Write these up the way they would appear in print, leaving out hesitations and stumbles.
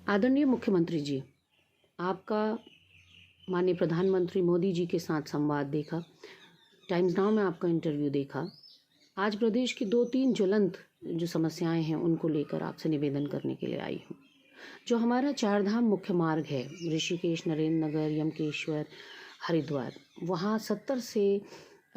आदरणीय मुख्यमंत्री जी, आपका माननीय प्रधानमंत्री मोदी जी के साथ संवाद देखा, टाइम्स नाउ में आपका इंटरव्यू देखा। आज प्रदेश की 2-3 ज्वलंत जो समस्याएं हैं उनको लेकर आपसे निवेदन करने के लिए आई हूँ। जो हमारा चारधाम मुख्य मार्ग है, ऋषिकेश, नरेंद्र नगर, यमकेश्वर, हरिद्वार, वहाँ 70 से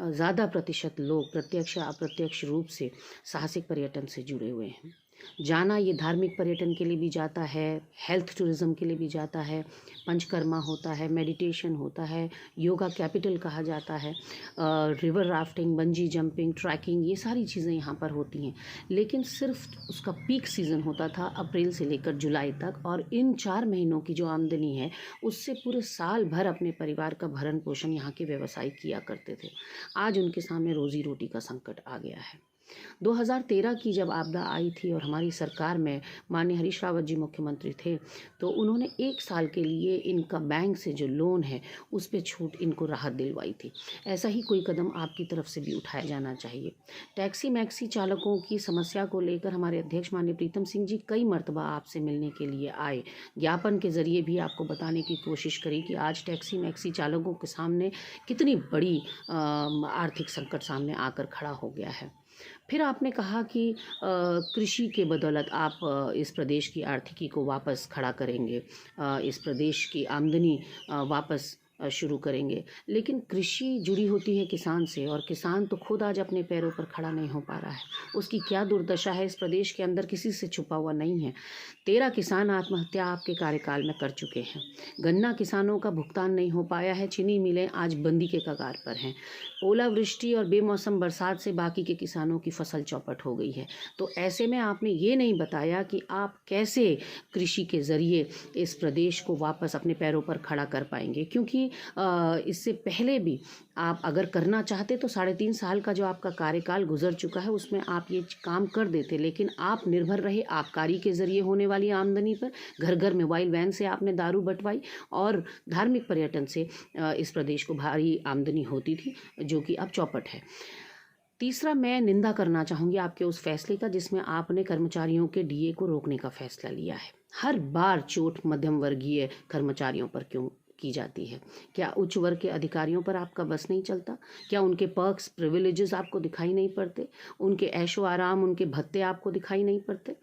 ज़्यादा प्रतिशत लोग प्रत्यक्ष या अप्रत्यक्ष रूप से साहसिक पर्यटन से जुड़े हुए हैं। जाना ये धार्मिक पर्यटन के लिए भी जाता है, हेल्थ टूरिज़्म के लिए भी जाता है, पंचकर्मा होता है, मेडिटेशन होता है, योगा कैपिटल कहा जाता है, river rafting, bungee jumping, trekking, ये सारी चीज़ें यहाँ पर होती हैं। लेकिन सिर्फ उसका पीक सीज़न होता था अप्रैल से लेकर जुलाई तक, और इन 4 महीनों की जो आमदनी है उससे पूरे साल भर अपने परिवार का भरण पोषण यहाँ के व्यवसायी किया करते थे। आज उनके सामने रोज़ी रोटी का संकट आ गया है। 2013 की जब आपदा आई थी और हमारी सरकार में माननीय हरीश रावत जी मुख्यमंत्री थे, तो उन्होंने 1 साल के लिए इनका बैंक से जो लोन है उस पे छूट, इनको राहत दिलवाई थी। ऐसा ही कोई कदम आपकी तरफ से भी उठाया जाना चाहिए। टैक्सी मैक्सी चालकों की समस्या को लेकर हमारे अध्यक्ष माननीय प्रीतम सिंह जी कई मर्तबा आपसे मिलने के लिए आए, ज्ञापन के ज़रिए भी आपको बताने की कोशिश करी कि आज टैक्सी मैक्सी चालकों के सामने कितनी बड़ी आर्थिक संकट सामने आकर खड़ा हो गया है। फिर आपने कहा कि कृषि के बदौलत आप इस प्रदेश की आर्थिकी को वापस खड़ा करेंगे, इस प्रदेश की आमदनी वापस शुरू करेंगे। लेकिन कृषि जुड़ी होती है किसान से, और किसान तो खुद आज अपने पैरों पर खड़ा नहीं हो पा रहा है। उसकी क्या दुर्दशा है इस प्रदेश के अंदर किसी से छुपा हुआ नहीं है। 13 किसान आत्महत्या आपके कार्यकाल में कर चुके हैं। गन्ना किसानों का भुगतान नहीं हो पाया है। चीनी मिलें आज बंदी के कगार पर हैं। ओलावृष्टि और बेमौसम बरसात से बाकी के किसानों की फसल चौपट हो गई है। तो ऐसे में आपने ये नहीं बताया कि आप कैसे कृषि के ज़रिए इस प्रदेश को वापस अपने पैरों पर खड़ा कर पाएंगे, क्योंकि इससे पहले भी आप अगर करना चाहते तो 3.5 साल का जो आपका कार्यकाल गुजर चुका है उसमें आप ये काम कर देते, लेकिन आप निर्भर रहे आबकारी के ज़रिए होने वाली आमदनी पर। घर घर मोबाइल वैन से आपने दारू बंटवाई, और धार्मिक पर्यटन से इस प्रदेश को भारी आमदनी होती थी जो कि अब चौपट है। तीसरा, मैं निंदा करना चाहूँगी आपके उस फैसले का जिसमें आपने कर्मचारियों के डीए को रोकने का फैसला लिया है। हर बार चोट मध्यम वर्गीय कर्मचारियों पर क्यों की जाती है? क्या उच्च वर्ग के अधिकारियों पर आपका बस नहीं चलता? क्या उनके पर्क्स, प्रिविलेजेस आपको दिखाई नहीं पड़ते? उनके ऐशो आराम, उनके भत्ते आपको दिखाई नहीं पड़ते?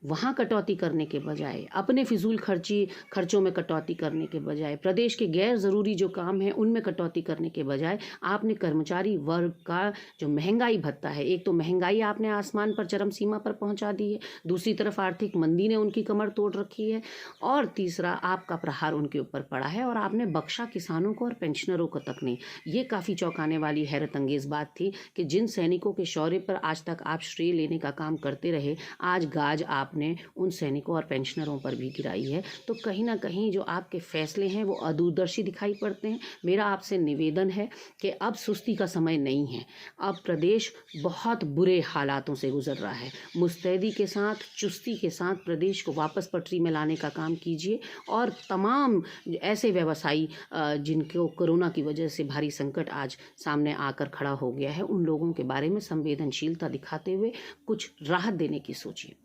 वहाँ कटौती करने के बजाय, अपने फिजूल खर्चों में कटौती करने के बजाय, प्रदेश के गैर ज़रूरी जो काम हैं उनमें कटौती करने के बजाय, आपने कर्मचारी वर्ग का जो महंगाई भत्ता है, एक तो महंगाई आपने आसमान पर चरम सीमा पर पहुंचा दी है, दूसरी तरफ आर्थिक मंदी ने उनकी कमर तोड़ रखी है, और तीसरा आपका प्रहार उनके ऊपर पड़ा है और आपने बख्शा किसानों को और पेंशनरों को तक नहीं। ये काफ़ी चौंकाने वाली हैरत अंगेज़ बात थी कि जिन सैनिकों के शौर्य पर आज तक आप श्रेय लेने का काम करते रहे, आज गाज आपने उन सैनिकों और पेंशनरों पर भी गिराई है। तो कहीं ना कहीं जो आपके फैसले हैं वो अदूरदर्शी दिखाई पड़ते हैं। मेरा आपसे निवेदन है कि अब सुस्ती का समय नहीं है। अब प्रदेश बहुत बुरे हालातों से गुजर रहा है। मुस्तैदी के साथ, चुस्ती के साथ प्रदेश को वापस पटरी में लाने का काम कीजिए, और तमाम ऐसे व्यवसायी जिनको कोरोना की वजह से भारी संकट आज सामने आकर खड़ा हो गया है, उन लोगों के बारे में संवेदनशीलता दिखाते हुए कुछ राहत देने की सोचिए।